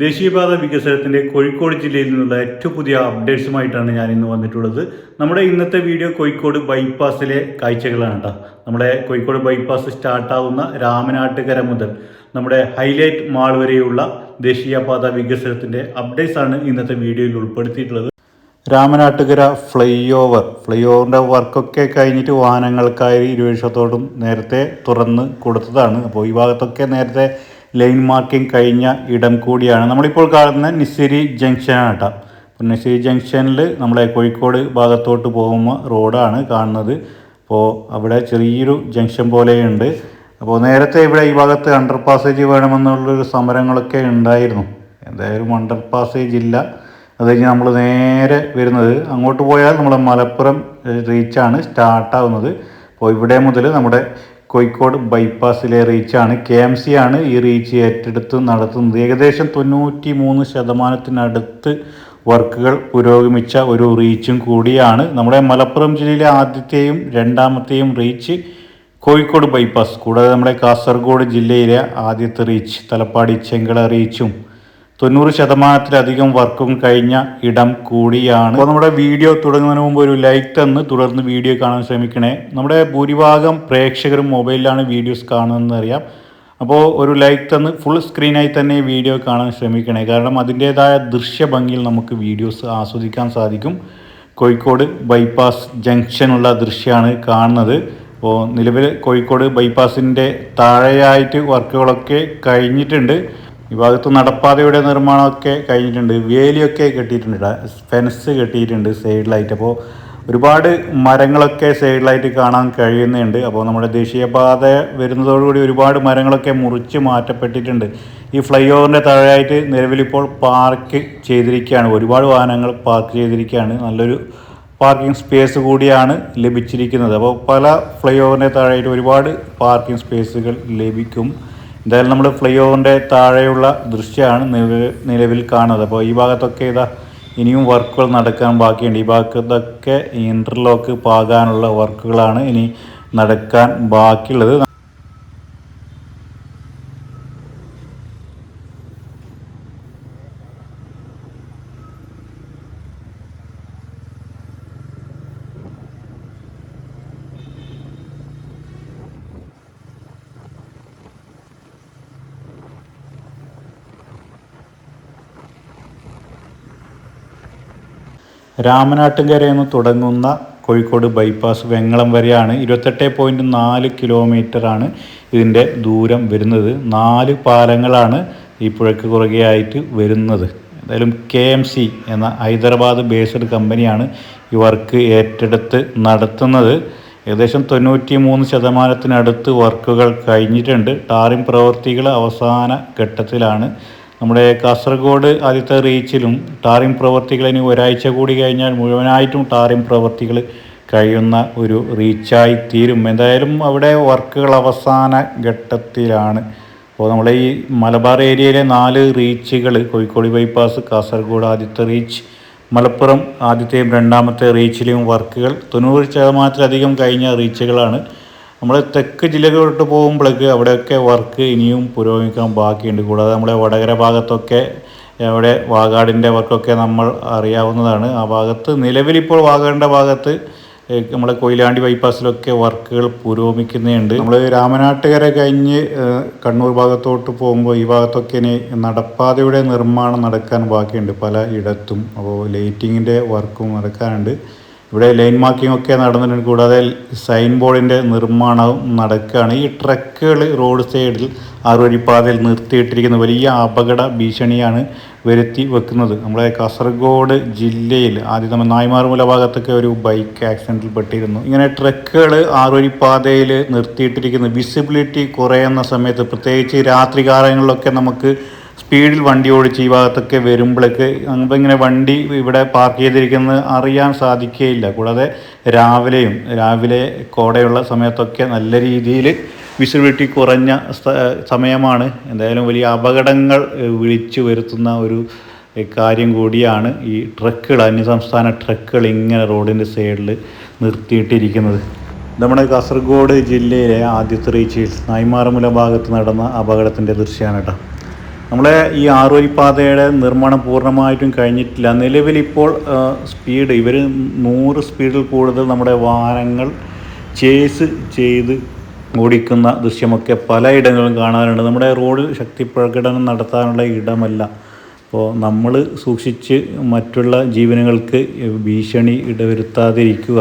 ദേശീയപാത വികസനത്തിൻ്റെ കോഴിക്കോട് ജില്ലയിൽ നിന്നുള്ള ഏറ്റവും പുതിയ അപ്ഡേറ്റ്സുമായിട്ടാണ് ഞാൻ ഇന്ന് വന്നിട്ടുള്ളത്. നമ്മുടെ ഇന്നത്തെ വീഡിയോ കോഴിക്കോട് ബൈപ്പാസിലെ കാഴ്ചകളാണ് കേട്ടോ. നമ്മുടെ കോഴിക്കോട് ബൈപ്പാസ് സ്റ്റാർട്ടാവുന്ന രാമനാട്ടുകര മുതൽ നമ്മുടെ ഹൈലൈറ്റ് മാൾ വരെയുള്ള ദേശീയപാത വികസനത്തിൻ്റെ അപ്ഡേറ്റ്സ് ആണ് ഇന്നത്തെ വീഡിയോയിൽ ഉൾപ്പെടുത്തിയിട്ടുള്ളത്. രാമനാട്ടുകര ഫ്ലൈ ഓവറിൻ്റെ വർക്കൊക്കെ കഴിഞ്ഞിട്ട് വാഹനങ്ങൾക്കായി ഇരുവശത്തോടും നേരത്തെ തുറന്ന് കൊടുത്തതാണ്. അപ്പോൾ ഈ ഭാഗത്തൊക്കെ നേരത്തെ ലൈൻ മാർക്കിംഗ് കഴിഞ്ഞ ഇടം കൂടിയാണ് നമ്മളിപ്പോൾ കാണുന്ന നിസ്സിരി ജംഗ്ഷനാണ് കേട്ടോ. അപ്പോൾ നിസ്സിരി ജംഗ്ഷനിൽ നമ്മളെ കോഴിക്കോട് ഭാഗത്തോട്ട് പോകുന്ന റോഡാണ് കാണുന്നത്. അപ്പോൾ അവിടെ ചെറിയൊരു ജംഗ്ഷൻ പോലെയുണ്ട്. അപ്പോൾ നേരത്തെ ഇവിടെ ഈ ഭാഗത്ത് അണ്ടർ പാസേജ് വേണമെന്നുള്ളൊരു സമരങ്ങളൊക്കെ ഉണ്ടായിരുന്നു. എന്തായാലും അണ്ടർ പാസേജ് ഇല്ല. അത് കഴിഞ്ഞ് നമ്മൾ നേരെ വരുന്നത് അങ്ങോട്ട് പോയാൽ നമ്മുടെ മലപ്പുറം റീച്ചാണ് സ്റ്റാർട്ടാവുന്നത്. അപ്പോൾ ഇവിടെ മുതൽ നമ്മുടെ കോഴിക്കോട് ബൈപ്പാസിലെ റീച്ചാണ്. KMC ആണ് ഈ റീച്ച് ഏറ്റെടുത്ത് നടത്തുന്നത്. ഏകദേശം 93% വർക്കുകൾ പുരോഗമിച്ച ഒരു റീച്ചും കൂടിയാണ്. നമ്മുടെ മലപ്പുറം ജില്ലയിലെ ആദ്യത്തെയും രണ്ടാമത്തെയും റീച്ച് കോഴിക്കോട് ബൈപ്പാസ്. കൂടാതെ നമ്മുടെ കാസർഗോഡ് ജില്ലയിലെ ആദ്യത്തെ റീച്ച് തലപ്പാടി ചെങ്കള റീച്ചും 90% വർക്കും കഴിഞ്ഞ ഇടം കൂടിയാണ്. അപ്പോൾ നമ്മുടെ വീഡിയോ തുടങ്ങുന്നതിന് മുമ്പ് ഒരു ലൈക്ക് തന്ന് തുടർന്ന് വീഡിയോ കാണാൻ ശ്രമിക്കണേ. നമ്മുടെ ഭൂരിഭാഗം പ്രേക്ഷകരും മൊബൈലിലാണ് വീഡിയോസ് കാണുന്നതെന്ന് അറിയാം. അപ്പോൾ ഒരു ലൈക്ക് തന്ന് ഫുൾ സ്ക്രീനായി തന്നെ വീഡിയോ കാണാൻ ശ്രമിക്കണേ. കാരണം അതിൻ്റേതായ ദൃശ്യഭംഗിയിൽ നമുക്ക് വീഡിയോസ് ആസ്വദിക്കാൻ സാധിക്കും. കോഴിക്കോട് ബൈപ്പാസ് ജംഗ്ഷനുള്ള ദൃശ്യമാണ് കാണുന്നത്. അപ്പോൾ നിലവിൽ കോഴിക്കോട് ബൈപ്പാസിൻ്റെ താഴെയായിട്ട് വർക്കുകളൊക്കെ കഴിഞ്ഞിട്ടുണ്ട്. ഈ ഭാഗത്ത് നടപ്പാതയുടെ നിർമ്മാണമൊക്കെ കഴിഞ്ഞിട്ടുണ്ട്. വേലിയൊക്കെ കെട്ടിയിട്ടുണ്ട്, ഫെൻസ് കെട്ടിയിട്ടുണ്ട് സൈഡിലായിട്ട്. അപ്പോൾ ഒരുപാട് മരങ്ങളൊക്കെ സൈഡിലായിട്ട് കാണാൻ കഴിയുന്നുണ്ട്. അപ്പോൾ നമ്മുടെ ദേശീയപാത വരുന്നതോടുകൂടി ഒരുപാട് മരങ്ങളൊക്കെ മുറിച്ച് മാറ്റപ്പെട്ടിട്ടുണ്ട്. ഈ ഫ്ലൈ ഓവറിൻ്റെ താഴെയായിട്ട് നിലവിലിപ്പോൾ പാർക്ക് ചെയ്തിരിക്കുകയാണ്. ഒരുപാട് വാഹനങ്ങൾ പാർക്ക് ചെയ്തിരിക്കുകയാണ്. നല്ലൊരു പാർക്കിംഗ് സ്പേസ് കൂടിയാണ് ലഭിച്ചിരിക്കുന്നത്. അപ്പോൾ പല ഫ്ലൈ ഓവറിൻ്റെ താഴെയായിട്ട് ഒരുപാട് പാർക്കിംഗ് സ്പേസുകൾ ലഭിക്കും. എന്തായാലും നമ്മൾ ഫ്ലൈ ഓവറിൻ്റെ താഴെയുള്ള ദൃശ്യമാണ് നിലവിൽ കാണുന്നത്. അപ്പോൾ ഈ ഭാഗത്തൊക്കെ ഇനിയും വർക്കുകൾ നടക്കാൻ ബാക്കിയുണ്ട്. ഈ ഭാഗത്തൊക്കെ ഇൻ്റർലോക്ക് പാകാനുള്ള വർക്കുകളാണ് ഇനി നടക്കാൻ ബാക്കിയുള്ളത്. രാമനാട്ടുകരയിൽ നിന്ന് തുടങ്ങുന്ന കോഴിക്കോട് ബൈപ്പാസ് വെങ്ങളം വരെയാണ്. 28.4 കിലോമീറ്ററാണ് ഇതിൻ്റെ ദൂരം വരുന്നത്. 4 പാലങ്ങളാണ് ഈ പുഴയ്ക്ക് കുറുകെയായിട്ട് വരുന്നത്. എന്തായാലും KMC എന്ന ഹൈദരാബാദ് ബേസ്ഡ് കമ്പനിയാണ് ഈ വർക്ക് ഏറ്റെടുത്ത് നടത്തുന്നത്. ഏകദേശം 93% വർക്കുകൾ കഴിഞ്ഞിട്ടുണ്ട്. ടാറിംഗ് പ്രവൃത്തികൾ അവസാന ഘട്ടത്തിലാണ്. നമ്മുടെ കാസർഗോഡ് ആദ്യത്തെ റീച്ചിലും ടാറിംഗ് പ്രവൃത്തികൾ ഇനി ഒരാഴ്ച കൂടി കഴിഞ്ഞാൽ മുഴുവനായിട്ടും ടാറിംഗ് പ്രവൃത്തികൾ കഴിയുന്ന ഒരു റീച്ചായി തീരും. എന്തായാലും അവിടെ വർക്കുകൾ അവസാന ഘട്ടത്തിലാണ്. അപ്പോൾ നമ്മളെ ഈ മലബാർ ഏരിയയിലെ 4 റീച്ചുകൾ കോഴിക്കോട് ബൈപ്പാസ്, കാസർഗോഡ് ആദ്യത്തെ റീച്ച്, മലപ്പുറം ആദ്യത്തെയും രണ്ടാമത്തെ റീച്ചിലെയും വർക്കുകൾ 90% കഴിഞ്ഞ റീച്ചുകളാണ്. നമ്മൾ തെക്ക് ജില്ലകളിലോട്ട് പോകുമ്പോഴേക്ക് അവിടെയൊക്കെ വർക്ക് ഇനിയും പുരോഗമിക്കാൻ ബാക്കിയുണ്ട്. കൂടാതെ നമ്മളെ വടകര ഭാഗത്തൊക്കെ അവിടെ വാഗാടിൻ്റെ വർക്കൊക്കെ നമ്മൾ അറിയാവുന്നതാണ്. ആ ഭാഗത്ത് നിലവിലിപ്പോൾ വാഗാടിൻ്റെ ഭാഗത്ത് നമ്മളെ കൊയിലാണ്ടി ബൈപ്പാസിലൊക്കെ വർക്കുകൾ പുരോഗമിക്കുന്നുണ്ട്. നമ്മൾ രാമനാട്ടുകര കഴിഞ്ഞ് കണ്ണൂർ ഭാഗത്തോട്ട് പോകുമ്പോൾ ഈ ഭാഗത്തൊക്കെ ഇനി നടപ്പാതയുടെ നിർമ്മാണം നടക്കാൻ ബാക്കിയുണ്ട് പല ഇടത്തും. അപ്പോൾ ലൈറ്റിങ്ങിൻ്റെ വർക്കും നടക്കാനുണ്ട്. ഇവിടെ ലൈൻ മാർക്കിംഗ് ഒക്കെ നടന്നിട്ടുണ്ട്. കൂടാതെ സൈൻ ബോർഡിൻ്റെ നിർമ്മാണവും നടക്കുകയാണ്. ഈ ട്രക്കുകൾ റോഡ് സൈഡിൽ ആറുവരിപ്പാതയിൽ നിർത്തിയിട്ടിരിക്കുന്ന വലിയ അപകട ഭീഷണിയാണ് വരുത്തി വെക്കുന്നത്. നമ്മളെ കാസർഗോഡ് ജില്ലയിൽ ആദ്യം നമ്മൾ നായ്മാർമൂല ഭാഗത്തൊക്കെ ഒരു ബൈക്ക് ആക്സിഡൻറ്റിൽ പെട്ടിരുന്നു. ഇങ്ങനെ ട്രക്കുകൾ ആറുവരിപ്പാതയിൽ നിർത്തിയിട്ടിരിക്കുന്നത് വിസിബിലിറ്റി കുറയുന്ന സമയത്ത്, പ്രത്യേകിച്ച് രാത്രി കാലങ്ങളിലൊക്കെ നമുക്ക് സ്പീഡിൽ വണ്ടി ഓടിച്ച് ഈ ഭാഗത്തൊക്കെ വരുമ്പോഴേക്ക് ഇങ്ങനെ വണ്ടി ഇവിടെ പാർക്ക് ചെയ്തിരിക്കുന്നത് അറിയാൻ സാധിക്കുകയില്ല. കൂടാതെ രാവിലെ കോടയുള്ള സമയത്തൊക്കെ നല്ല രീതിയിൽ വിസിബിലിറ്റി കുറഞ്ഞ സമയമാണ്. എന്തായാലും വലിയ അപകടങ്ങൾ വിളിച്ചു വരുത്തുന്ന ഒരു കാര്യം കൂടിയാണ് ഈ ട്രക്കുകൾ, അന്യസംസ്ഥാന ട്രക്കുകൾ ഇങ്ങനെ റോഡിൻ്റെ സൈഡിൽ നിർത്തിയിട്ടിരിക്കുന്നത്. നമ്മുടെ കാസർഗോഡ് ജില്ലയിലെ ആദ്യത്തെ റീച്ചിൽ നായ്മാർമൂല ഭാഗത്ത് നടന്ന അപകടത്തിൻ്റെ ദൃശ്യമാണ് കേട്ടോ. നമ്മളെ ഈ ആറുവരിപ്പാതയുടെ നിർമ്മാണം പൂർണ്ണമായിട്ടും കഴിഞ്ഞിട്ടില്ല. നിലവിലിപ്പോൾ സ്പീഡ് ഇവർ 100 സ്പീഡിൽ കൂടുതൽ നമ്മുടെ വാഹനങ്ങൾ ചേസ് ചെയ്ത് ഓടിക്കുന്ന ദൃശ്യമൊക്കെ പലയിടങ്ങളിലും കാണാറുണ്ട്. നമ്മുടെ റോഡിൽ ശക്തി പ്രകടനം നടത്താനുള്ള ഇടമല്ല. അപ്പോൾ നമ്മൾ സൂക്ഷിച്ച് മറ്റുള്ള ജീവനുകൾക്ക് ഭീഷണി ഇടവരുത്താതിരിക്കുക.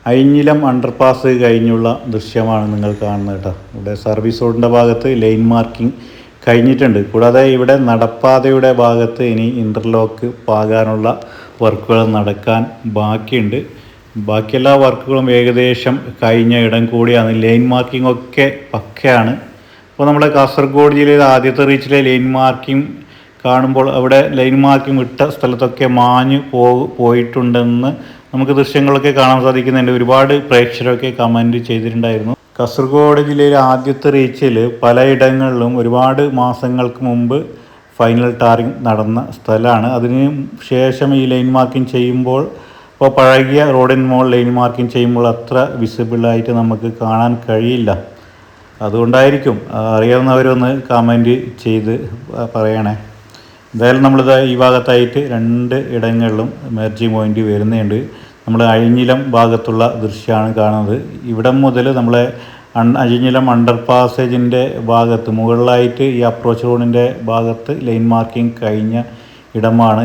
അഴിഞ്ഞിലം അണ്ടർപാസ് കഴിഞ്ഞുള്ള ദൃശ്യമാണ് നിങ്ങൾ കാണുന്നത് കേട്ടോ. ഇവിടെ സർവീസ് റോഡിൻ്റെ ഭാഗത്ത് ലൈൻ മാർക്കിംഗ് കഴിഞ്ഞിട്ടുണ്ട്. കൂടാതെ ഇവിടെ നടപ്പാതയുടെ ഭാഗത്ത് ഇനി ഇൻ്റർലോക്ക് പാകാനുള്ള വർക്കുകൾ നടക്കാൻ ബാക്കിയുണ്ട്. ബാക്കിയെല്ലാ വർക്കുകളും ഏകദേശം കഴിഞ്ഞ ഇടം കൂടിയാണ്. ലൈൻ മാർക്കിംഗ് ഒക്കെ പക്കയാണ്. അപ്പോൾ നമ്മുടെ കാസർഗോഡ് ജില്ലയിൽ ആദ്യത്തെ റീച്ചിലെ ലൈൻ മാർക്കിംഗ് കാണുമ്പോൾ അവിടെ ലൈൻ മാർക്കിംഗ് ഇട്ട സ്ഥലത്തൊക്കെ മാഞ്ഞ് പോയിട്ടുണ്ടെന്ന് നമുക്ക് ദൃശ്യങ്ങളൊക്കെ കാണാൻ സാധിക്കുന്നുണ്ട്. ഒരുപാട് പ്രേക്ഷകരൊക്കെ കമൻറ്റ് ചെയ്തിട്ടുണ്ടായിരുന്നു. കാസർഗോഡ് ജില്ലയിലെ ആദ്യത്തെ റീച്ചിൽ പലയിടങ്ങളിലും ഒരുപാട് മാസങ്ങൾക്ക് മുമ്പ് ഫൈനൽ ടാറിങ് നടന്ന സ്ഥലമാണ്. അതിന് ശേഷം ഈ ലൈൻ മാർക്കിംഗ് ചെയ്യുമ്പോൾ ഇപ്പോൾ പഴകിയ റോഡിന് മുകളിൽ ലൈൻ മാർക്കിംഗ് ചെയ്യുമ്പോൾ അത്ര വിസിബിളായിട്ട് നമുക്ക് കാണാൻ കഴിയില്ല. അതുകൊണ്ടായിരിക്കും. അറിയാവുന്നവരൊന്ന് കമൻറ്റ് ചെയ്ത് പറയണേ. എന്തായാലും നമ്മളിത് ഈ ഭാഗത്തായിട്ട് 2 ഇടങ്ങളിലും മെർജിങ് പോയിൻ്റ് വരുന്നുണ്ട്. നമ്മൾ അഴിഞ്ഞിലം ഭാഗത്തുള്ള ദൃശ്യമാണ് കാണുന്നത്. ഇവിടം മുതൽ നമ്മളെ അഴിഞ്ഞിലം അണ്ടർ പാസേജിൻ്റെ ഭാഗത്ത് മുകളിലായിട്ട് ഈ അപ്രോച്ച് റോഡിൻ്റെ ഭാഗത്ത് ലൈൻ മാർക്കിംഗ് കഴിഞ്ഞ ഇടമാണ്.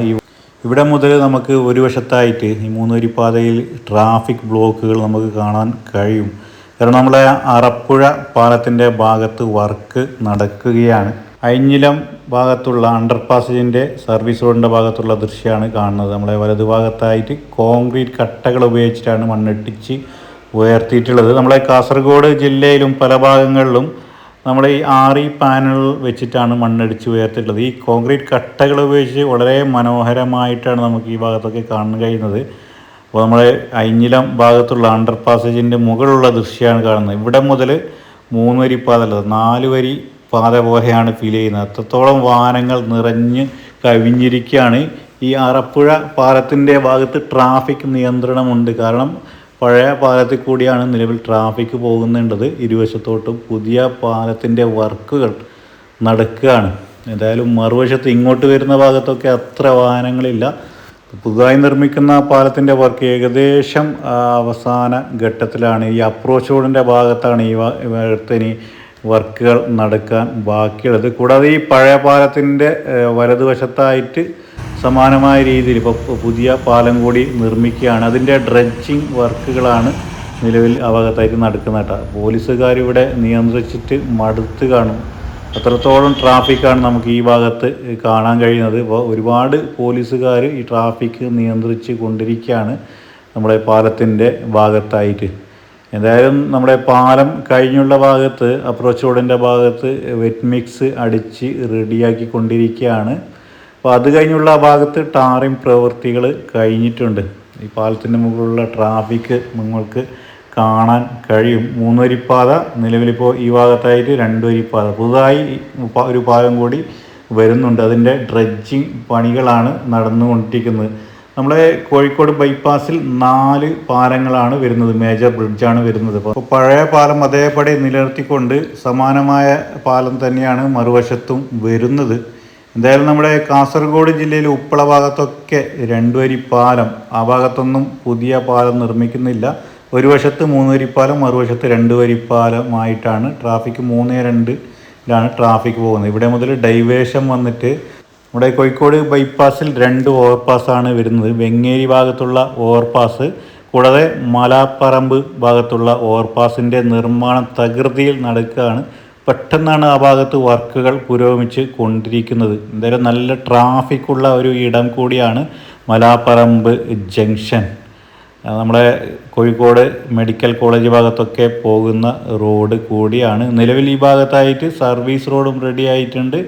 ഇവിടെ മുതൽ നമുക്ക് ഒരു വശത്തായിട്ട് ഈ 3 വരിപ്പാതയിൽ ട്രാഫിക് ബ്ലോക്കുകൾ നമുക്ക് കാണാൻ കഴിയും. കാരണം നമ്മളെ അറപ്പുഴ പാലത്തിൻ്റെ ഭാഗത്ത് വർക്ക് നടക്കുകയാണ്. അഴിഞ്ഞിലം ഭാഗത്തുള്ള അണ്ടർ പാസേജിൻ്റെ സർവീസ് റോഡിൻ്റെ ഭാഗത്തുള്ള ദൃശ്യമാണ് കാണുന്നത്. നമ്മളെ വലതു ഭാഗത്തായിട്ട് കോൺക്രീറ്റ് കട്ടകൾ ഉപയോഗിച്ചിട്ടാണ് മണ്ണിട്ടിച്ച് ഉയർത്തിയിട്ടുള്ളത്. നമ്മളെ കാസർഗോഡ് ജില്ലയിലും പല ഭാഗങ്ങളിലും നമ്മൾ ഈ ആറി പാനൽ വെച്ചിട്ടാണ് മണ്ണടിച്ച് ഉയർത്തിയിട്ടുള്ളത്. ഈ കോൺക്രീറ്റ് കട്ടകൾ ഉപയോഗിച്ച് വളരെ മനോഹരമായിട്ടാണ് നമുക്ക് ഈ ഭാഗത്തൊക്കെ കാണാൻ കഴിയുന്നത്. അപ്പോൾ നമ്മൾ അഴിഞ്ഞിലം ഭാഗത്തുള്ള അണ്ടർ പാസേജിൻ്റെ മുകളിലുള്ള ദൃശ്യമാണ് കാണുന്നത്. ഇവിടെ മുതൽ 3 വരി പാത അല്ല 4 വരി പാത പോലെയാണ് ഫീൽ ചെയ്യുന്നത്. അത്രത്തോളം വാഹനങ്ങൾ നിറഞ്ഞ് കവിഞ്ഞിരിക്കുകയാണ്. ഈ അറപ്പുഴ പാലത്തിൻ്റെ ഭാഗത്ത് ട്രാഫിക് നിയന്ത്രണമുണ്ട്. കാരണം പഴയ പാലത്തിൽ കൂടിയാണ് നിലവിൽ ട്രാഫിക് പോകുന്നുണ്ടത്. ഇരുവശത്തോട്ടും പുതിയ പാലത്തിൻ്റെ വർക്കുകൾ നടക്കുകയാണ്. എന്തായാലും മറുവശത്ത് ഇങ്ങോട്ട് വരുന്ന ഭാഗത്തൊക്കെ അത്ര വാഹനങ്ങളില്ല. പുതുതായി നിർമ്മിക്കുന്ന പാലത്തിൻ്റെ വർക്ക് ഏകദേശം അവസാന ഘട്ടത്തിലാണ്. ഈ അപ്രോച്ച് റോഡിൻ്റെ ഭാഗത്താണ് ഈ ഇനി വർക്കുകൾ നടക്കാൻ ബാക്കിയുള്ളത്. കൂടാതെ ഈ പഴയ പാലത്തിൻ്റെ വലതുവശത്തായിട്ട് സമാനമായ രീതിയിൽ ഇപ്പോൾ പുതിയ പാലം കൂടി നിർമ്മിക്കുകയാണ്. അതിൻ്റെ ഡ്രഡ്ജിങ് വർക്കുകളാണ് നിലവിൽ ആ ഭാഗത്തായിട്ട് നടക്കുന്നത് കേട്ടോ. പോലീസുകാർ ഇവിടെ നിയന്ത്രിച്ചിട്ട് മടുത്ത് കാണും. അത്രത്തോളം ട്രാഫിക്കാണ് നമുക്ക് ഈ ഭാഗത്ത് കാണാൻ കഴിയുന്നത്. ഇപ്പോൾ ഒരുപാട് പോലീസുകാർ ഈ ട്രാഫിക് നിയന്ത്രിച്ച് കൊണ്ടിരിക്കുകയാണ് നമ്മുടെ പാലത്തിൻ്റെ ഭാഗത്തായിട്ട്. എന്തായാലും നമ്മുടെ പാലം കഴിഞ്ഞുള്ള ഭാഗത്ത് അപ്രോച്ച് റോഡിൻ്റെ ഭാഗത്ത് വെറ്റ് മിക്സ് അടിച്ച് റെഡിയാക്കി കൊണ്ടിരിക്കുകയാണ്. അപ്പോൾ അത് കഴിഞ്ഞുള്ള ഭാഗത്ത് ടാറിങ് പ്രവൃത്തികൾ കഴിഞ്ഞിട്ടുണ്ട്. ഈ പാലത്തിൻ്റെ മുകളിലുള്ള ട്രാഫിക് നിങ്ങൾക്ക് കാണാൻ കഴിയും. 3 വരിപ്പാത നിലവിലിപ്പോൾ ഈ ഭാഗത്തായിട്ട് 2 വരിപ്പാത. പുതുതായി ഒരു പാലം കൂടി വരുന്നുണ്ട്. അതിൻ്റെ ഡ്രഡ്ജിങ് പണികളാണ് നടന്നുകൊണ്ടിരിക്കുന്നത്. നമ്മളെ കോഴിക്കോട് ബൈപ്പാസിൽ 4 പാലങ്ങളാണ് വരുന്നത്. മേജർ ബ്രിഡ്ജാണ് വരുന്നത്. അപ്പോൾ പഴയ പാലം അതേപടി നിലനിർത്തിക്കൊണ്ട് സമാനമായ പാലം തന്നെയാണ് മറുവശത്തും വരുന്നത്. എന്തായാലും നമ്മുടെ കാസർഗോഡ് ജില്ലയിൽ ഉപ്പള ഭാഗത്തൊക്കെ 2 വരി പാലം, ആ ഭാഗത്തൊന്നും പുതിയ പാലം നിർമ്മിക്കുന്നില്ല. ഒരു വശത്ത് 3 വരിപ്പാലം, മറുവശത്ത് 2 വരിപ്പാലമായിട്ടാണ് ട്രാഫിക് 3-2 ട്രാഫിക് പോകുന്നത്. ഇവിടെ മുതൽ ഡൈവേഷൻ വന്നിട്ട് നമ്മുടെ കോഴിക്കോട് ബൈപ്പാസിൽ 2 ഓവർപാസ്സാണ് വരുന്നത്. വെങ്ങേരി ഭാഗത്തുള്ള ഓവർപാസ്, കൂടാതെ മലാപ്പറമ്പ് ഭാഗത്തുള്ള ഓവർപാസിൻ്റെ നിർമ്മാണം തകൃതിയിൽ നടക്കുകയാണ്. പെട്ടെന്നാണ് ആ ഭാഗത്ത് വർക്കുകൾ പുരോഗമിച്ച് കൊണ്ടിരിക്കുന്നത്. എന്തായാലും നല്ല ട്രാഫിക്കുള്ള ഒരു ഇടം കൂടിയാണ് മലാപ്പറമ്പ് ജംഗ്ഷൻ. നമ്മുടെ കോഴിക്കോട് മെഡിക്കൽ കോളേജ് ഭാഗത്തൊക്കെ പോകുന്ന റോഡ് കൂടിയാണ്. നിലവിൽ ഈ ഭാഗത്തായിട്ട് സർവീസ് റോഡും റെഡി ആയിട്ടുണ്ട്.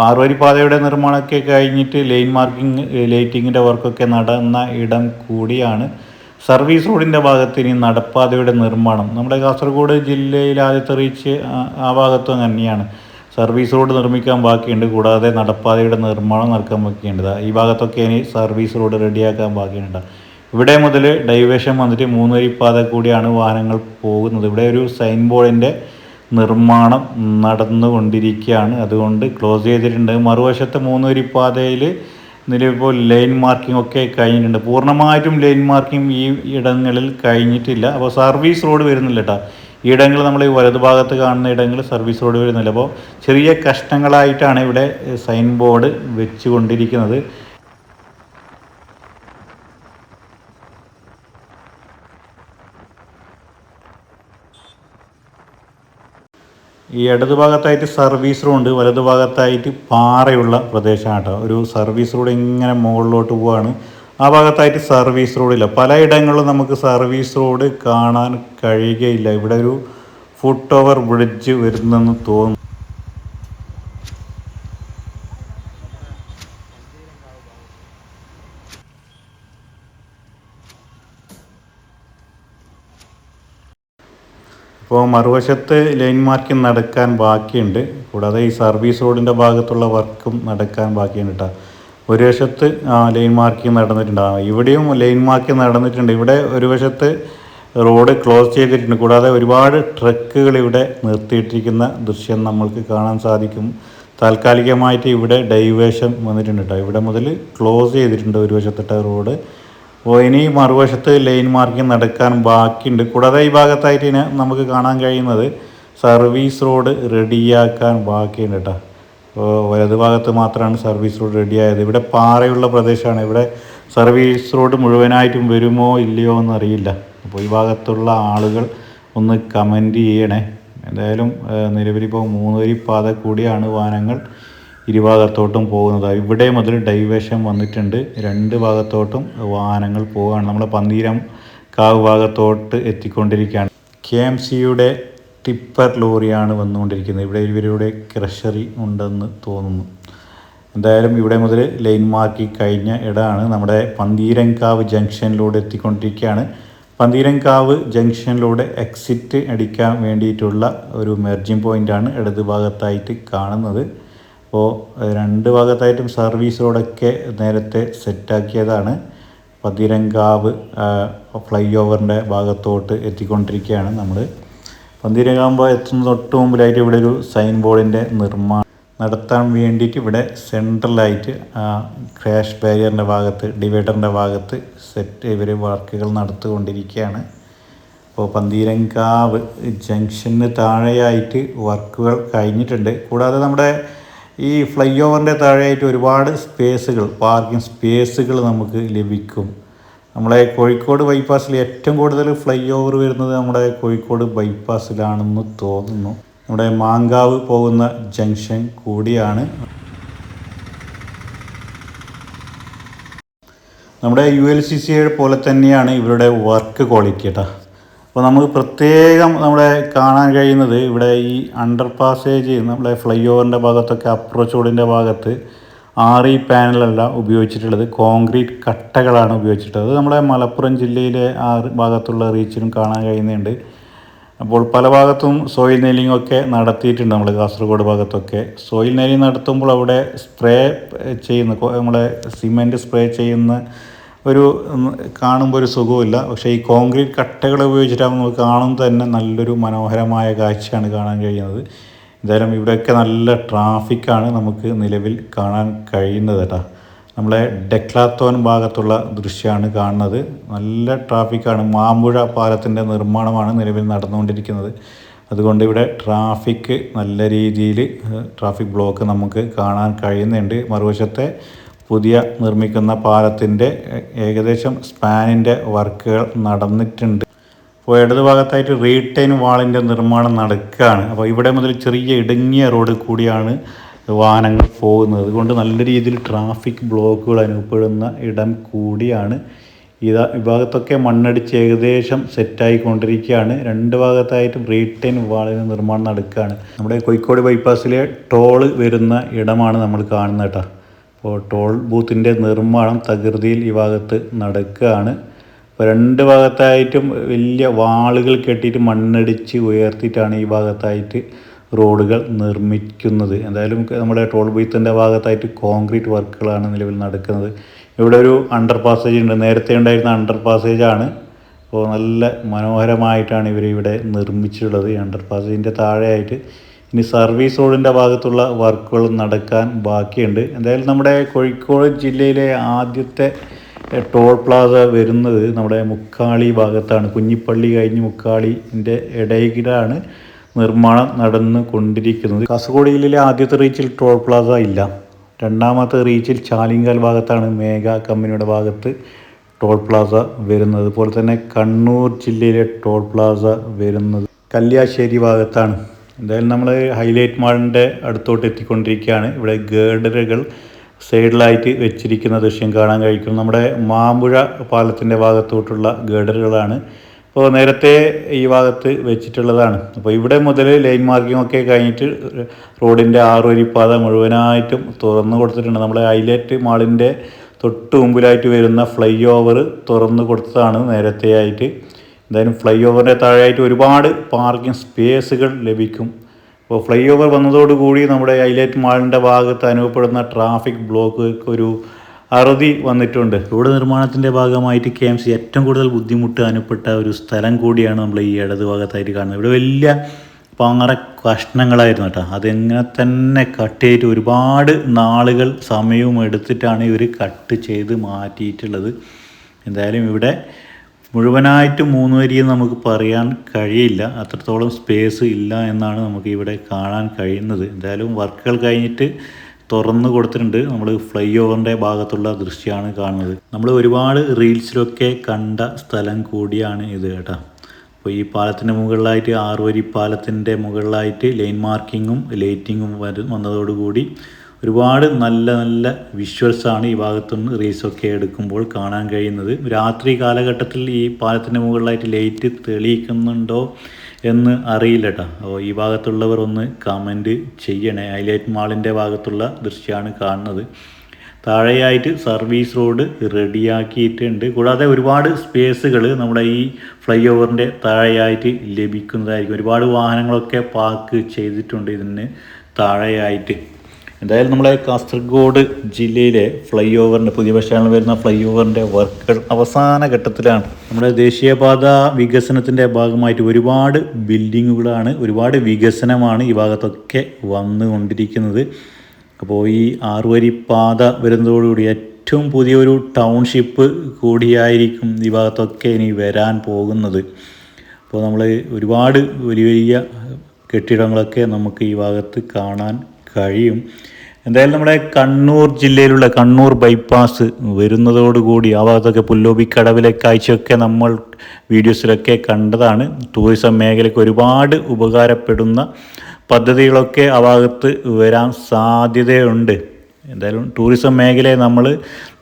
6 വരിപ്പാതയുടെ നിർമ്മാണമൊക്കെ കഴിഞ്ഞിട്ട് ലൈൻ മാർക്കിംഗ് ലൈറ്റിങ്ങിൻ്റെ വർക്കൊക്കെ നടന്ന ഇടം കൂടിയാണ്. സർവീസ് റോഡിൻ്റെ ഭാഗത്ത് ഇനി നടപ്പാതയുടെ നിർമ്മാണം. നമ്മുടെ കാസർഗോഡ് ജില്ലയിൽ ആദ്യത്തെ റീച്ച് ആ ഭാഗത്തും തന്നെയാണ്. സർവീസ് റോഡ് നിർമ്മിക്കാൻ ബാക്കിയുണ്ട്. കൂടാതെ നടപ്പാതയുടെ നിർമ്മാണം നടക്കാൻ ബാക്കിയുണ്ട്. ഈ ഭാഗത്തൊക്കെ ഇനി സർവീസ് റോഡ് റെഡിയാക്കാൻ ബാക്കിയുണ്ട്. ഇവിടെ മുതൽ ഡൈവേഷൻ വന്നിട്ട് 3 വരിപ്പാത കൂടിയാണ് വാഹനങ്ങൾ പോകുന്നത്. ഇവിടെ ഒരു സൈൻ ബോർഡിൻ്റെ നിർമ്മാണം നടന്നുകൊണ്ടിരിക്കുകയാണ്. അതുകൊണ്ട് ക്ലോസ് ചെയ്തിട്ടുണ്ട്. മറുവശത്തെ 3 വരി പാതയിൽ നിലവിലിപ്പോൾ ലൈൻ മാർക്കിംഗ് ഒക്കെ കഴിഞ്ഞിട്ടുണ്ട്. പൂർണ്ണമായിട്ടും ലൈൻ മാർക്കിംഗ് ഈ ഇടങ്ങളിൽ കഴിഞ്ഞിട്ടില്ല. അപ്പോൾ സർവീസ് റോഡ് വരുന്നില്ല കേട്ടോ. ഈ ഇടങ്ങൾ നമ്മൾ ഈ വലതുഭാഗത്ത് കാണുന്ന ഇടങ്ങൾ സർവീസ് റോഡ് വരുന്നില്ല. അപ്പോൾ ചെറിയ കഷ്ണങ്ങളായിട്ടാണ് ഇവിടെ സൈൻ ബോർഡ് വെച്ചുകൊണ്ടിരിക്കുന്നത്. ഈ ഇടതുഭാഗത്തായിട്ട് സർവീസ് റോഡ്, വലതുഭാഗത്തായിട്ട് പാറയുള്ള പ്രദേശമാണ് കേട്ടോ. ഒരു സർവീസ് റോഡ് ഇങ്ങനെ മുകളിലോട്ട് പോവാണ്. ആ ഭാഗത്തായിട്ട് സർവീസ് റോഡില്ല. പലയിടങ്ങളിലും നമുക്ക് സർവീസ് റോഡ് കാണാൻ കഴിയുകയില്ല. ഇവിടെ ഒരു ഫുട് ഓവർ ബ്രിഡ്ജ് വരുന്നെന്ന് തോന്നുന്നു. ഇപ്പോൾ മറുവശത്ത് ലൈൻ മാർക്കിംഗ് നടക്കാൻ ബാക്കിയുണ്ട്. കൂടാതെ ഈ സർവീസ് റോഡിൻ്റെ ഭാഗത്തുള്ള വർക്കും നടക്കാൻ ബാക്കിയുണ്ട് കേട്ടോ. ഒരു വശത്ത് ലൈൻ മാർക്കിംഗ് നടന്നിട്ടുണ്ട്. ഇവിടെയും ലൈൻ മാർക്കിംഗ് നടന്നിട്ടുണ്ട്. ഇവിടെ ഒരു വശത്ത് റോഡ് ക്ലോസ് ചെയ്തിട്ടുണ്ട്. കൂടാതെ ഒരുപാട് ട്രക്കുകൾ ഇവിടെ നിർത്തിയിട്ടിരിക്കുന്ന ദൃശ്യം നമ്മൾക്ക് കാണാൻ സാധിക്കും. താൽക്കാലികമായിട്ട് ഇവിടെ ഡൈവേഷൻ വന്നിട്ടുണ്ട് കേട്ടോ. ഇവിടെ മുതൽ ക്ലോസ് ചെയ്തിട്ടുണ്ട് ഒരു വശത്തിട്ട റോഡ്. അപ്പോൾ ഇനി മറുവശത്ത് ലൈൻ മാർക്കിംഗ് നടക്കാൻ ബാക്കിയുണ്ട്. കൂടാതെ ഈ ഭാഗത്തായിട്ട് ഇനി നമുക്ക് കാണാൻ കഴിയുന്നത് സർവീസ് റോഡ് റെഡിയാക്കാൻ ബാക്കിയുണ്ട് കേട്ടോ. അപ്പോൾ വലതുഭാഗത്ത് മാത്രമാണ് സർവീസ് റോഡ് റെഡിയായത്. ഇവിടെ പാറയുള്ള പ്രദേശമാണ്. ഇവിടെ സർവീസ് റോഡ് മുഴുവനായിട്ടും വരുമോ ഇല്ലയോ എന്നറിയില്ല. അപ്പോൾ ഈ ഭാഗത്തുള്ള ആളുകൾ ഒന്ന് കമൻറ്റ് ചെയ്യണേ. എന്തായാലും നിലവിലിപ്പോൾ 3 വരി പാത കൂടിയാണ് വാഹനങ്ങൾ ഇരുഭാഗത്തോട്ടും പോകുന്നത്. ഇവിടെ മുതൽ ഡൈവേഷൻ വന്നിട്ടുണ്ട്. 2 ഭാഗത്തോട്ടും വാഹനങ്ങൾ പോവുകയാണ്. നമ്മൾ പന്തീരം കാവ് ഭാഗത്തോട്ട് എത്തിക്കൊണ്ടിരിക്കുകയാണ്. KMCയുടെ ടിപ്പർ ലോറിയാണ് വന്നുകൊണ്ടിരിക്കുന്നത്. ഇവിടെ ഇവരുടെ ക്രഷറി ഉണ്ടെന്ന് തോന്നുന്നു. എന്തായാലും ഇവിടെ മുതൽ ലൈൻ മാർക്കി കഴിഞ്ഞ ഇടമാണ്. നമ്മുടെ പന്തീരങ്കാവ് ജംഗ്ഷനിലൂടെ എത്തിക്കൊണ്ടിരിക്കുകയാണ്. പന്തീരങ്കാവ് ജംഗ്ഷനിലൂടെ എക്സിറ്റ് അടിക്കാൻ വേണ്ടിയിട്ടുള്ള ഒരു മെർജിങ് പോയിൻ്റാണ് ഇടത് ഭാഗത്തായിട്ട് കാണുന്നത്. അപ്പോൾ 2 ഭാഗത്തായിട്ടും സർവീസ് റോഡൊക്കെ നേരത്തെ സെറ്റാക്കിയതാണ്. പന്തീരങ്കാവ് ഫ്ലൈ ഓവറിൻ്റെ ഭാഗത്തോട്ട് എത്തിക്കൊണ്ടിരിക്കുകയാണ് നമ്മൾ. പന്തീരങ്കാവ് എത്തുന്ന തൊട്ട് മുമ്പിലായിട്ട് ഇവിടെ ഒരു സൈൻ ബോർഡിൻ്റെ നിർമ്മാണം നടത്താൻ വേണ്ടിയിട്ട് ഇവിടെ സെൻട്രലായിട്ട് ക്രാഷ് ബാരിയറിൻ്റെ ഭാഗത്ത്, ഡിവൈഡറിൻ്റെ ഭാഗത്ത് ഇവർ വർക്കുകൾ നടത്തിക്കൊണ്ടിരിക്കുകയാണ്. അപ്പോൾ പന്തീരങ്കാവ് ജംഗ്ഷന് താഴെയായിട്ട് വർക്കുകൾ കഴിഞ്ഞിട്ടുണ്ട്. കൂടാതെ നമ്മുടെ ഈ ഫ്ലൈ ഓവറിൻ്റെ താഴെയായിട്ട് ഒരുപാട് സ്പേസുകൾ, പാർക്കിംഗ് സ്പേസുകൾ നമുക്ക് ലഭിക്കും. നമ്മളെ കോഴിക്കോട് ബൈപ്പാസിൽ ഏറ്റവും കൂടുതൽ ഫ്ലൈ ഓവർ വരുന്നത് നമ്മുടെ കോഴിക്കോട് ബൈപ്പാസിലാണെന്ന് തോന്നുന്നു. നമ്മുടെ മാങ്കാവ് പോകുന്ന ജംഗ്ഷൻ കൂടിയാണ്. നമ്മുടെ ULCC പോലെ തന്നെയാണ് ഇവരുടെ വർക്ക് ക്വാളിറ്റി കേട്ടോ. അപ്പോൾ നമുക്ക് പ്രത്യേകം നമ്മളെ കാണാൻ കഴിയുന്നത് ഇവിടെ ഈ അണ്ടർ പാസേജ്, നമ്മളെ ഫ്ലൈ ഓവറിൻ്റെ ഭാഗത്തൊക്കെ അപ്രോച്ച് റോഡിൻ്റെ ഭാഗത്ത് RE പാനലല്ല ഉപയോഗിച്ചിട്ടുള്ളത്, കോൺക്രീറ്റ് കട്ടകളാണ് ഉപയോഗിച്ചിട്ടുള്ളത്. നമ്മുടെ മലപ്പുറം ജില്ലയിലെ ആ ഭാഗത്തുള്ള റീച്ചിനും കാണാൻ കഴിയുന്നുണ്ട്. അപ്പോൾ പല ഭാഗത്തും സോയിൽ നെയിലിംഗ് ഒക്കെ നടത്തിയിട്ടുണ്ട്. നമ്മൾ കാസർഗോഡ് ഭാഗത്തൊക്കെ സോയിൽ നെയിലിംഗ് നടത്തുമ്പോൾ അവിടെ സ്പ്രേ ചെയ്യുന്ന, നമ്മളെ സിമെൻറ്റ് സ്പ്രേ ചെയ്യുന്ന ഒരു കാണുമ്പോൾ ഒരു സുഖമില്ല. പക്ഷേ ഈ കോൺക്രീറ്റ് കട്ടകൾ ഉപയോഗിച്ചിട്ടാകുമ്പോൾ നമുക്ക് കാണുമ്പോൾ തന്നെ നല്ലൊരു മനോഹരമായ കാഴ്ചയാണ് കാണാൻ കഴിയുന്നത്. എന്തായാലും ഇവിടെയൊക്കെ നല്ല ട്രാഫിക്കാണ് നമുക്ക് നിലവിൽ കാണാൻ കഴിയുന്നത് കേട്ടോ. നമ്മളെ ഡെക്ലാത്തോൻ ഭാഗത്തുള്ള ദൃശ്യമാണ് കാണുന്നത്. നല്ല ട്രാഫിക്കാണ്. മാമ്പുഴ പാലത്തിൻ്റെ നിർമ്മാണമാണ് നിലവിൽ നടന്നുകൊണ്ടിരിക്കുന്നത്. അതുകൊണ്ട് ഇവിടെ ട്രാഫിക് നല്ല രീതിയിൽ ട്രാഫിക് ബ്ലോക്ക് നമുക്ക് കാണാൻ കഴിയുന്നുണ്ട്. മറുവശത്തെ പുതിയ നിർമ്മിക്കുന്ന പാലത്തിൻ്റെ ഏകദേശം സ്പാനിൻ്റെ വർക്കുകൾ നടന്നിട്ടുണ്ട്. അപ്പോൾ ഇടത് ഭാഗത്തായിട്ട് റീറ്റെയിൻ വാളിൻ്റെ നിർമ്മാണം നടക്കുകയാണ്. അപ്പോൾ ഇവിടെ മുതൽ ചെറിയ ഇടുങ്ങിയ റോഡ് കൂടിയാണ് വാഹനങ്ങൾ പോകുന്നത്. അതുകൊണ്ട് നല്ല രീതിയിൽ ട്രാഫിക് ബ്ലോക്കുകൾ അനുഭവപ്പെടുന്ന ഇടം കൂടിയാണ്. ഈ ഭാഗത്തൊക്കെ മണ്ണടിച്ച് ഏകദേശം സെറ്റായിക്കൊണ്ടിരിക്കുകയാണ്. 2 ഭാഗത്തായിട്ടും റീറ്റെയിൻ വാളിന് നിർമ്മാണം നടക്കുകയാണ്. നമ്മുടെ കോഴിക്കോട് ബൈപ്പാസിലെ ടോൾ വരുന്ന ഇടമാണ് നമ്മൾ കാണുന്നത് കേട്ടോ. അപ്പോൾ ടോൾ ബൂത്തിൻ്റെ നിർമ്മാണം തകൃതിയിൽ ഈ ഭാഗത്ത് നടക്കുകയാണ്. അപ്പോൾ 2 ഭാഗത്തായിട്ടും വലിയ വാളുകൾ കെട്ടിയിട്ട് മണ്ണടിച്ച് ഉയർത്തിയിട്ടാണ് ഈ ഭാഗത്തായിട്ട് റോഡുകൾ നിർമ്മിക്കുന്നത്. എന്തായാലും നമ്മുടെ ടോൾ ബൂത്തിൻ്റെ ഭാഗത്തായിട്ട് കോൺക്രീറ്റ് വർക്കുകളാണ് നിലവിൽ നടക്കുന്നത്. ഇവിടെ ഒരു അണ്ടർ പാസേജ് ഉണ്ട്. നേരത്തെ ഉണ്ടായിരുന്ന അണ്ടർ പാസേജാണ് അപ്പോൾ നല്ല മനോഹരമായിട്ടാണ് ഇവരിവിടെ നിർമ്മിച്ചിട്ടുള്ളത്. അണ്ടർപാസിൻ്റെ താഴെയായിട്ട് ഇനി സർവീസ് റോഡിൻ്റെ ഭാഗത്തുള്ള വർക്കുകൾ നടക്കാൻ ബാക്കിയുണ്ട്. എന്തായാലും നമ്മുടെ കോഴിക്കോട് ജില്ലയിലെ ആദ്യത്തെ ടോൾ പ്ലാസ വരുന്നത് നമ്മുടെ മുക്കാളി ഭാഗത്താണ്. കുഞ്ഞിപ്പള്ളി കഴിഞ്ഞ് മുക്കാളിൻ്റെ ഇടയിലാണ് നിർമ്മാണം നടന്നു കൊണ്ടിരിക്കുന്നത്. കാസർഗോഡ് ജില്ലയിലെ ആദ്യത്തെ റീച്ചിൽ ടോൾ പ്ലാസ ഇല്ല. രണ്ടാമത്തെ റീച്ചിൽ ചാലിങ്കാൽ ഭാഗത്താണ് മേഘ കമ്പനിയുടെ ഭാഗത്ത് ടോൾ പ്ലാസ വരുന്നത്. അതുപോലെ തന്നെ കണ്ണൂർ ജില്ലയിലെ ടോൾ പ്ലാസ വരുന്നത് കല്യാശ്ശേരി ഭാഗത്താണ്. എന്തായാലും നമ്മൾ ഹൈലൈറ്റ് മാളിൻ്റെ അടുത്തോട്ട് എത്തിക്കൊണ്ടിരിക്കുകയാണ്. ഇവിടെ ഗേർഡറുകൾ സൈഡിലായിട്ട് വെച്ചിരിക്കുന്ന ദൃശ്യം കാണാൻ കഴിക്കും. നമ്മുടെ മാമ്പുഴ പാലത്തിൻ്റെ ഭാഗത്തോട്ടുള്ള ഗേർഡറുകളാണ്. അപ്പോൾ നേരത്തെ ഈ ഭാഗത്ത് വെച്ചിട്ടുള്ളതാണ്. അപ്പോൾ ഇവിടെ മുതൽ ലൈൻ മാർക്കിംഗ് ഒക്കെ കഴിഞ്ഞിട്ട് റോഡിൻ്റെ 6 വരിപ്പാത മുഴുവനായിട്ടും തുറന്നു കൊടുത്തിട്ടുണ്ട്. നമ്മുടെ ഹൈലൈറ്റ് മാളിൻ്റെ തൊട്ട് മുമ്പിലായിട്ട് വരുന്ന ഫ്ലൈ ഓവർ തുറന്നു കൊടുത്തതാണ് നേരത്തെയായിട്ട്. എന്തായാലും ഫ്ലൈ ഓവറിൻ്റെ താഴെയായിട്ട് ഒരുപാട് പാർക്കിംഗ് സ്പേസുകൾ ലഭിക്കും. അപ്പോൾ ഫ്ലൈ ഓവർ വന്നതോടുകൂടി നമ്മുടെ ഹൈലൈറ്റ് മാളിൻ്റെ ഭാഗത്ത് അനുഭവപ്പെടുന്ന ട്രാഫിക് ബ്ലോക്കുകൾക്ക് ഒരു അറുതി വന്നിട്ടുണ്ട്. റോഡ് നിർമ്മാണത്തിൻ്റെ ഭാഗമായിട്ട് KMC ഏറ്റവും കൂടുതൽ ബുദ്ധിമുട്ട് അനുഭവപ്പെട്ട ഒരു സ്ഥലം കൂടിയാണ് നമ്മൾ ഈ ഇടത് ഭാഗത്തായിട്ട് കാണുന്നത്. ഇവിടെ വലിയ പാറ കഷ്ണങ്ങളായിരുന്നു കേട്ടോ. അതെങ്ങനെ തന്നെ കട്ട് ചെയ്തിട്ട് ഒരുപാട് നാളുകൾ സമയവും എടുത്തിട്ടാണ് ഇവർ കട്ട് ചെയ്ത് മാറ്റിയിട്ടുള്ളത്. എന്തായാലും ഇവിടെ മുഴുവനായിട്ട് 3 വരിയെന്ന് നമുക്ക് പറയാൻ കഴിയില്ല. അത്രത്തോളം സ്പേസ് ഇല്ല എന്നാണ് നമുക്ക് ഇവിടെ കാണാൻ കഴിയുന്നത്. എന്തായാലും വർക്കുകൾ കഴിഞ്ഞിട്ട് തുറന്നു കൊടുത്തിട്ടുണ്ട്. നമ്മൾ ഫ്ലൈ ഓവറിൻ്റെ ഭാഗത്തുള്ള ദൃശ്യമാണ് കാണുന്നത്. നമ്മൾ ഒരുപാട് റീൽസിലൊക്കെ കണ്ട സ്ഥലം കൂടിയാണ് ഇത് കേട്ടോ. അപ്പോൾ ഈ പാലത്തിൻ്റെ മുകളിലായിട്ട് 6 വരി പാലത്തിൻ്റെ മുകളിലായിട്ട് ലൈൻ മാർക്കിങ്ങും ലൈറ്റിങ്ങും വന്നതോടുകൂടി ഒരുപാട് നല്ല നല്ല വിഷ്വൽസാണ് ഈ ഭാഗത്തുനിന്ന് റീൽസൊക്കെ എടുക്കുമ്പോൾ കാണാൻ കഴിയുന്നത്. രാത്രി കാലഘട്ടത്തിൽ ഈ പാലത്തിൻ്റെ മുകളിലായിട്ട് ലൈറ്റ് തെളിയിക്കുന്നുണ്ടോ എന്ന് അറിയില്ല കേട്ടോ. അപ്പോൾ ഈ ഭാഗത്തുള്ളവർ ഒന്ന് കമൻറ്റ് ചെയ്യണേ. ഹൈലൈറ്റ് മാളിൻ്റെ ഭാഗത്തുള്ള ദൃശ്യമാണ് കാണുന്നത്. താഴെയായിട്ട് സർവീസ് റോഡ് റെഡിയാക്കിയിട്ടുണ്ട്. കൂടാതെ ഒരുപാട് സ്പേസുകൾ നമ്മുടെ ഈ ഫ്ലൈ ഓവറിൻ്റെ താഴെയായിട്ട് ലഭിക്കുന്നതായിരിക്കും. ഒരുപാട് വാഹനങ്ങളൊക്കെ പാർക്ക് ചെയ്തിട്ടുണ്ട് ഇതിന് താഴെയായിട്ട്. എന്തായാലും നമ്മളെ കാസർഗോഡ് ജില്ലയിലെ ഫ്ലൈ ഓവറിൻ്റെ പുതിയ ബസ് സ്റ്റാൻഡിൽ വരുന്ന ഫ്ലൈ ഓവറിൻ്റെ വർക്കുകൾ അവസാന ഘട്ടത്തിലാണ്. നമ്മുടെ ദേശീയപാത വികസനത്തിൻ്റെ ഭാഗമായിട്ട് ഒരുപാട് ബിൽഡിങ്ങുകളാണ്, ഒരുപാട് വികസനമാണ് ഈ ഭാഗത്തൊക്കെ വന്നുകൊണ്ടിരിക്കുന്നത്. അപ്പോൾ ഈ 6 വരി പാത വരുന്നതോടുകൂടി ഏറ്റവും പുതിയൊരു ടൗൺഷിപ്പ് കൂടിയായിരിക്കും ഈ ഭാഗത്തൊക്കെ ഇനി വരാൻ പോകുന്നത്. അപ്പോൾ നമ്മൾ ഒരുപാട് വലിയ വലിയ കെട്ടിടങ്ങളൊക്കെ നമുക്ക് ഈ ഭാഗത്ത് കാണാൻ കഴിയും. എന്തായാലും നമ്മുടെ കണ്ണൂർ ജില്ലയിലുള്ള കണ്ണൂർ ബൈപ്പാസ് വരുന്നതോടുകൂടി ആ ഭാഗത്തൊക്കെ പുല്ലോബിക്കടവിലെ കാഴ്ചയൊക്കെ നമ്മൾ വീഡിയോസിലൊക്കെ കണ്ടതാണ്. ടൂറിസം മേഖലയ്ക്ക് ഒരുപാട് ഉപകാരപ്പെടുന്ന പദ്ധതികളൊക്കെ ആ ഭാഗത്ത് വരാൻ സാധ്യതയുണ്ട്. എന്തായാലും ടൂറിസം മേഖലയെ നമ്മൾ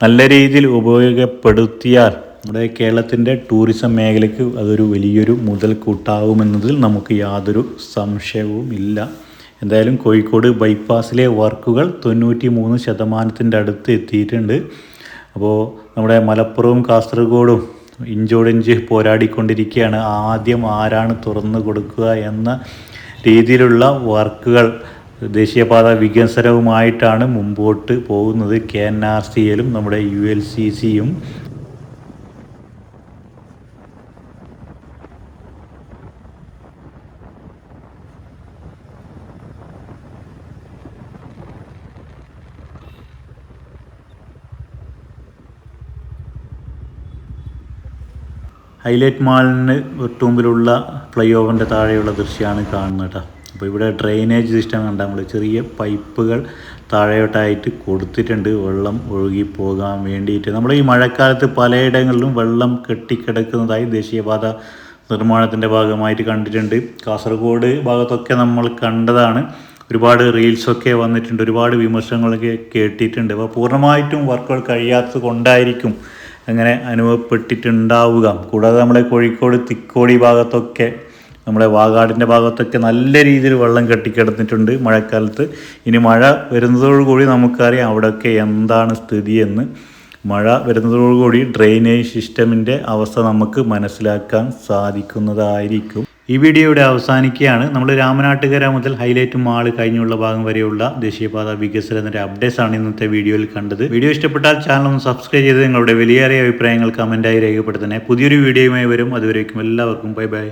നല്ല രീതിയിൽ ഉപയോഗപ്പെടുത്തിയാൽ നമ്മുടെ കേരളത്തിൻ്റെ ടൂറിസം മേഖലയ്ക്ക് അതൊരു വലിയൊരു മുതൽക്കൂട്ടാവുമെന്നതിൽ നമുക്ക് യാതൊരു സംശയവും ഇല്ല. എന്തായാലും കോഴിക്കോട് ബൈപ്പാസിലെ വർക്കുകൾ 93% അടുത്ത് എത്തിയിട്ടുണ്ട്. അപ്പോൾ നമ്മുടെ മലപ്പുറവും കാസർഗോഡും ഇഞ്ചോടിഞ്ച് പോരാടിക്കൊണ്ടിരിക്കുകയാണ്. ആദ്യം ആരാണ് തുറന്നു കൊടുക്കുക എന്ന രീതിയിലുള്ള വർക്കുകൾ ദേശീയപാത വികസനവുമായിട്ടാണ് മുമ്പോട്ട് പോകുന്നത്. KNRCയിലും നമ്മുടെ ULCCയും ഹൈലൈറ്റ് മാളിന് തൊട്ടുമുമ്പിലുള്ള ഫ്ലൈ ഓവറിൻ്റെ താഴെയുള്ള ദൃശ്യമാണ് കാണുന്നത് കേട്ടോ. അപ്പോൾ ഇവിടെ ഡ്രെയിനേജ് സിസ്റ്റം കണ്ടാൽ നമ്മൾ ചെറിയ പൈപ്പുകൾ താഴെയോട്ടായിട്ട് കൊടുത്തിട്ടുണ്ട് വെള്ളം ഒഴുകി പോകാൻ വേണ്ടിയിട്ട്. നമ്മൾ ഈ മഴക്കാലത്ത് പലയിടങ്ങളിലും വെള്ളം കെട്ടിക്കിടക്കുന്നതായി ദേശീയപാത നിർമ്മാണത്തിൻ്റെ ഭാഗമായിട്ട് കണ്ടിട്ടുണ്ട്. കാസർഗോഡ് ഭാഗത്തൊക്കെ നമ്മൾ കണ്ടതാണ്. ഒരുപാട് റീൽസൊക്കെ വന്നിട്ടുണ്ട്, ഒരുപാട് വിമർശനങ്ങളൊക്കെ കേട്ടിട്ടുണ്ട്. അപ്പോൾ പൂർണ്ണമായിട്ടും വർക്കുകൾ കഴിയാത്തത് കൊണ്ടായിരിക്കും അങ്ങനെ അനുഭവപ്പെട്ടിട്ടുണ്ടാവുക. കൂടാതെ നമ്മുടെ കോഴിക്കോട് തിക്കോടി ഭാഗത്തൊക്കെ നമ്മുടെ വാഗാടിൻ്റെ ഭാഗത്തൊക്കെ നല്ല രീതിയിൽ വെള്ളം കെട്ടിക്കിടന്നിട്ടുണ്ട് മഴക്കാലത്ത്. ഇനി മഴ വരുന്നതോടുകൂടി നമുക്കറിയാം അവിടെയൊക്കെ എന്താണ് സ്ഥിതിയെന്ന്. മഴ വരുന്നതോടുകൂടി ഡ്രെയിനേജ് സിസ്റ്റമിൻ്റെ അവസ്ഥ നമുക്ക് മനസ്സിലാക്കാൻ സാധിക്കുന്നതായിരിക്കും. ഈ വീഡിയോ ഇവിടെ അവസാനിക്കുകയാണ്. നമ്മൾ രാമനാട്ടുകര മുതൽ ഹൈലൈറ്റ് മാൾ കഴിഞ്ഞുള്ള ഭാഗം വരെയുള്ള ദേശീയപാത വികസനത്തിൻ്റെ അപ്ഡേറ്റ്സ് ആണ് ഇന്നത്തെ വീഡിയോയിൽ കണ്ടത്. വീഡിയോ ഇഷ്ടപ്പെട്ടാൽ ചാനൽ ഒന്ന് സബ്സ്ക്രൈബ് ചെയ്ത് നിങ്ങളുടെ വിലയേറിയ അഭിപ്രായങ്ങൾ കമൻറ്റായി രേഖപ്പെടുത്തണേ. പുതിയൊരു വീഡിയോയുമായി വരും. അതുവരേക്കും എല്ലാവർക്കും ബൈ ബൈ.